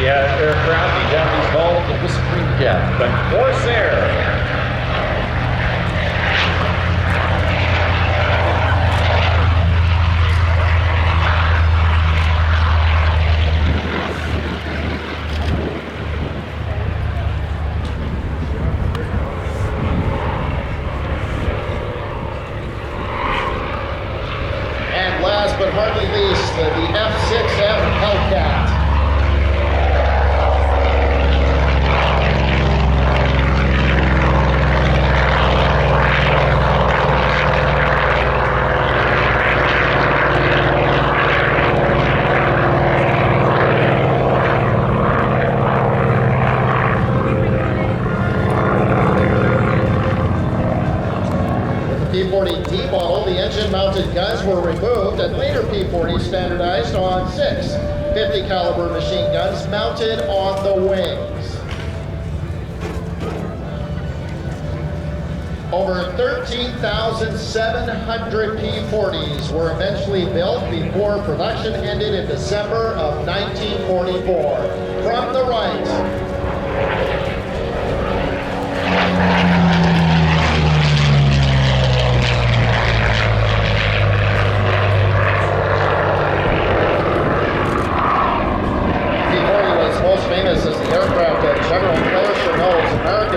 aircraft, the Japanese call the Whispering Jet, the Corsair. Last but hardly least, the F6F Hellcat. P-40D model, the engine-mounted guns were removed, and later P-40 standardized on 6 50 caliber machine guns mounted on the wings. Over 13,700 P-40s were eventually built before production ended in December of 1944. From the right,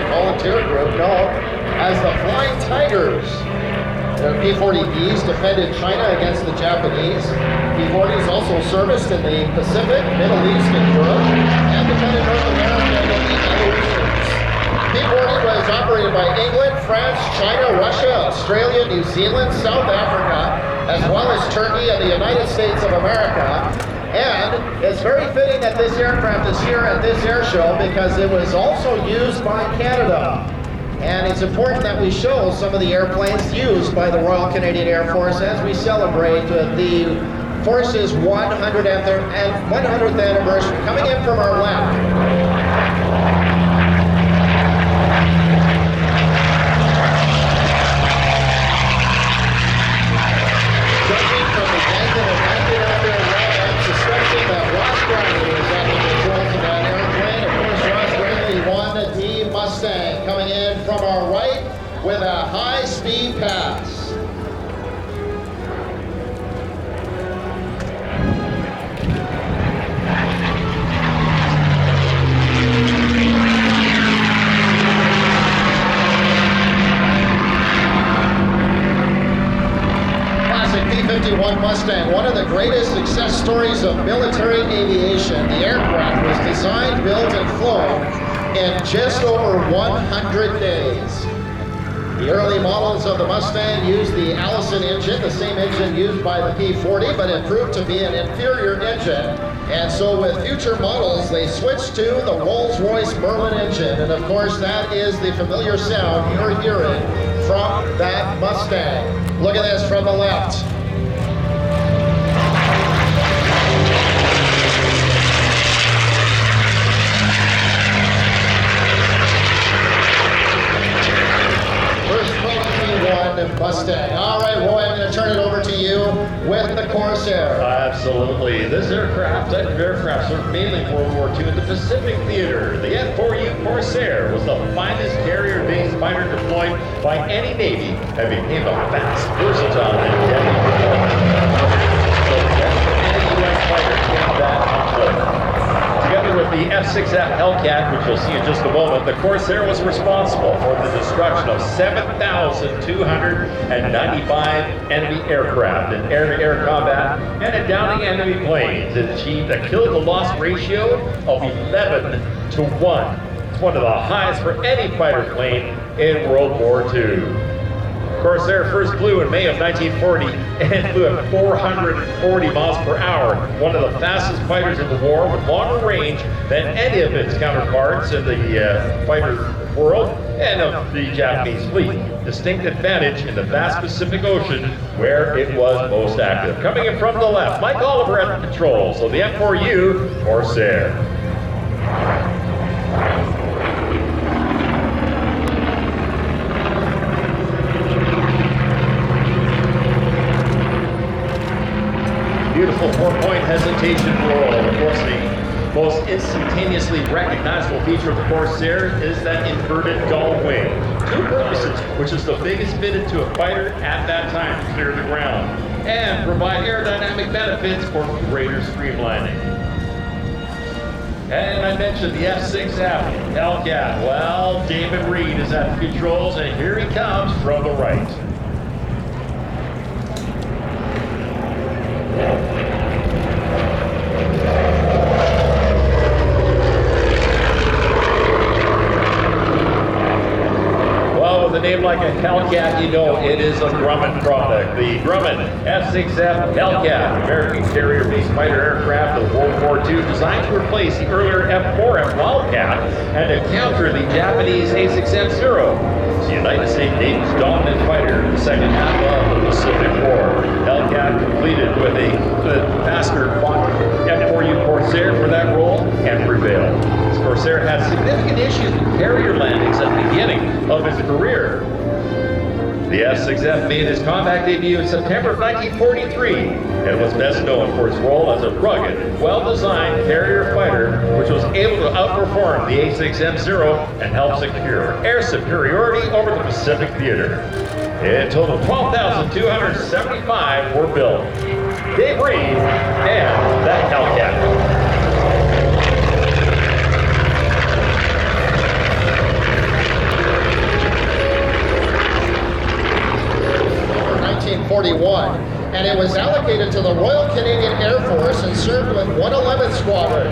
volunteer group known as the Flying Tigers. Their P-40Bs defended China against the Japanese. P-40s also serviced in the Pacific, Middle East, and Europe, and defended North America and the Aleutians. P-40 was operated by England, France, China, Russia, Australia, New Zealand, South Africa, as well as Turkey and the United States of America. And it's very fitting that this aircraft is here at this air show because it was also used by Canada. And it's important that we show some of the airplanes used by the Royal Canadian Air Force as we celebrate the Force's 100th anniversary. Coming in from our left, Mustang coming in from our right with a high-speed pass. Classic P-51 Mustang, one of the greatest success stories of military aviation. The aircraft was designed, built, and flown in just over 100 days. The early models of the Mustang used the Allison engine, the same engine used by the P-40, but it proved to be an inferior engine. And so with future models, they switched to the Rolls-Royce Merlin engine. And of course, that is the familiar sound you're hearing from that Mustang. Look at this from the left. Mustang. All right, Roy, I'm going to turn it over to you with the Corsair. Absolutely. This aircraft, type of aircraft, served mainly in World War II in the Pacific Theater. The F4U Corsair was the finest carrier-based fighter deployed by any Navy and became a fast, versatile, and deadly performance. So the best of any U.S. fighter came that conflict. Together with the F6F Hellcat, which you'll see in just a moment, the Corsair was responsible for the destruction of 7,295 enemy aircraft in air-to-air combat and in downing enemy planes. It achieved a kill-to-loss ratio of 11 to 1. It's one of the highest for any fighter plane in World War II. Corsair first flew in May of 1940 and flew at 440 miles per hour, one of the fastest fighters in the war with longer range than any of its counterparts in the fighter world and of the Japanese fleet. Distinct advantage in the vast Pacific Ocean where it was most active. Coming in from the left, Mike Oliver at the controls of the F4U Corsair. Beautiful four-point hesitation roll. Of course, the most instantaneously recognizable feature of the Corsair is that inverted gull wing. 2 purposes, which is the biggest fitted to a fighter at that time to clear the ground, and provide aerodynamic benefits for greater streamlining. And I mentioned the F6F Hellcat. Well, David Reed is at the controls, and here he comes from the right. Well, with a name like a Hellcat, you know it is a Grumman product. The Grumman F6F Hellcat, American carrier-based fighter aircraft of World War II, designed to replace the earlier F4F Wildcat and to counter the Japanese A6F0. The United States Navy's dominant fighter in the second half of the Pacific War. Hellcat completed with a faster F4U Corsair for that role and prevailed. This Corsair had significant issues with carrier landings at the beginning of his career. The F6F made its combat debut in September of 1943 and was best known for its role as a rugged, well-designed carrier fighter which was able to outperform the A6M0 and help secure air superiority over the Pacific theater. In total, 12,275 were built. Dave Reed and that Hellcat. 1941, and it was allocated to the Royal Canadian Air Force and served with 111th Squadron.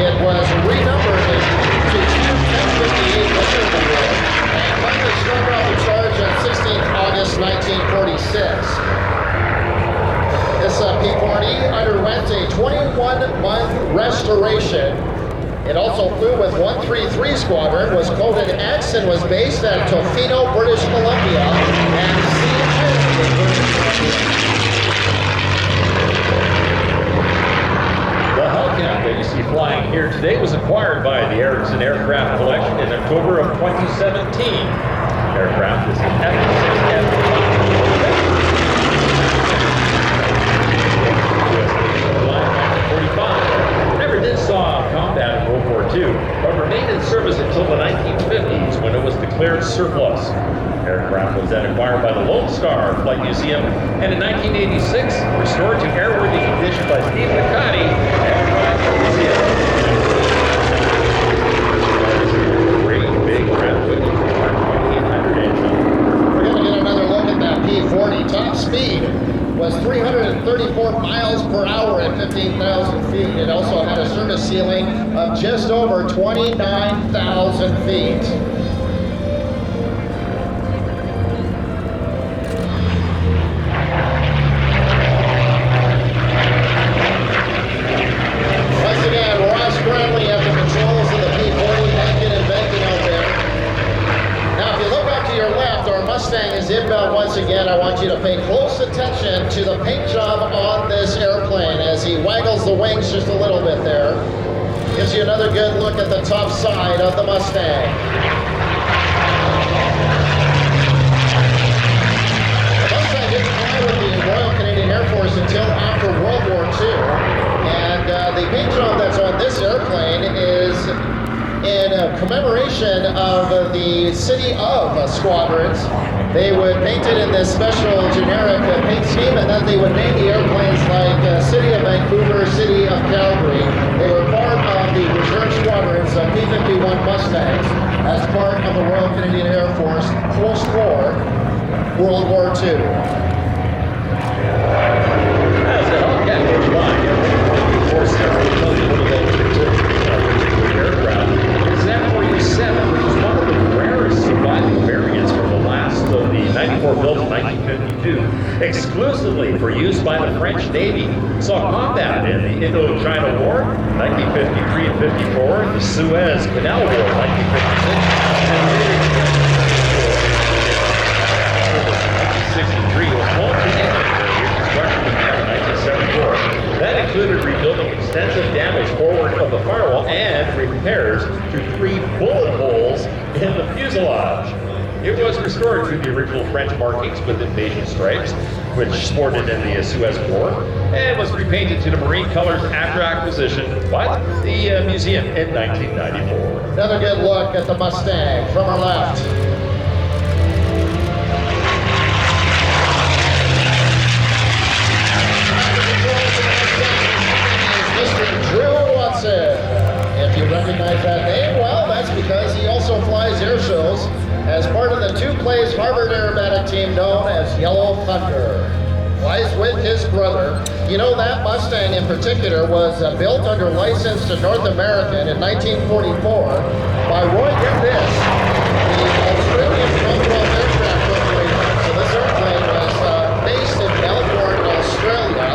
It was renumbered to 21058 later in the war, and finally started off the charge on 16th August 1946. This P-40 underwent a 21-month restoration. It also flew with 133 Squadron, was coded X, and was based at Tofino, British Columbia, and the Hellcat that you see flying here today was acquired by the Erickson Aircraft Collection in October of 2017. Aircraft is an F6F Never did saw combat in World War II, but remained in service until the 1950s when it was declared surplus. Aircraft was then acquired by the Lone Star Flight Museum, and in 1986 restored to airworthy condition by Steve McCarty Aircraft Museum. Great big craft with 2,800 engine. We're going to get another look at that P-40. Top speed was 334 miles per hour at 15,000 feet. It also had a service ceiling of just over 29,000 feet. Mustang is inbound once again. I want you to pay close attention to the paint job on this airplane as he waggles the wings just a little bit there. Gives you another good look at the top side of the Mustang. The Mustang didn't fly with the Royal Canadian Air Force until after World War II. And the paint job that's on this airplane is in commemoration of the city of Squadrons. They would paint it in this special generic paint scheme, and then they would name the airplanes like City of Vancouver, City of Calgary. They were part of the reserve squadrons of P-51 Mustangs as part of the Royal Canadian Air Force post-war World War II. As the Hellcat goes by, of course, there will tell you a little bit of the particular aircraft. It's an F4U-7, which is one of the rarest surviving variants from the last of the 94 built in 1952, exclusively for use by the French Navy. Saw combat in the Indochina War, 1953 and 54, the Suez Canal War, 1956, and later 1963 was multi-engine construction began in 1974. That included rebuilding extensive damage forward of the firewall and repairs to 3 bullet holes in the fuselage. It was restored to the original French markings with invasion stripes, which sported in the Suez War, and was repainted to the marine colors after acquisition by the museum in 1994. Another good look at the Mustang from our left. If you recognize that name, well, that's because he also flies air shows as part of the two-place Harvard aerobatic team known as Yellow Thunder. Flies with his brother. You know, that Mustang in particular was built under license to North American in 1944 by Roy, get this, the Australian Commonwealth Aircraft Corporation. So this airplane was based in Melbourne, Australia,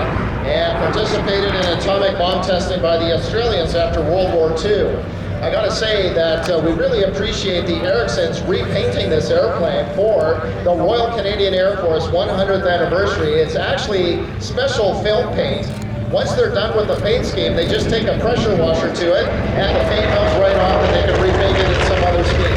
and participated in atomic bomb testing by the Australians after World War II. I gotta say that we really appreciate the Ericssons repainting this airplane for the Royal Canadian Air Force 100th anniversary. It's actually special film paint. Once they're done with the paint scheme, they just take a pressure washer to it, and the paint comes right off, and they can repaint it in some other scheme.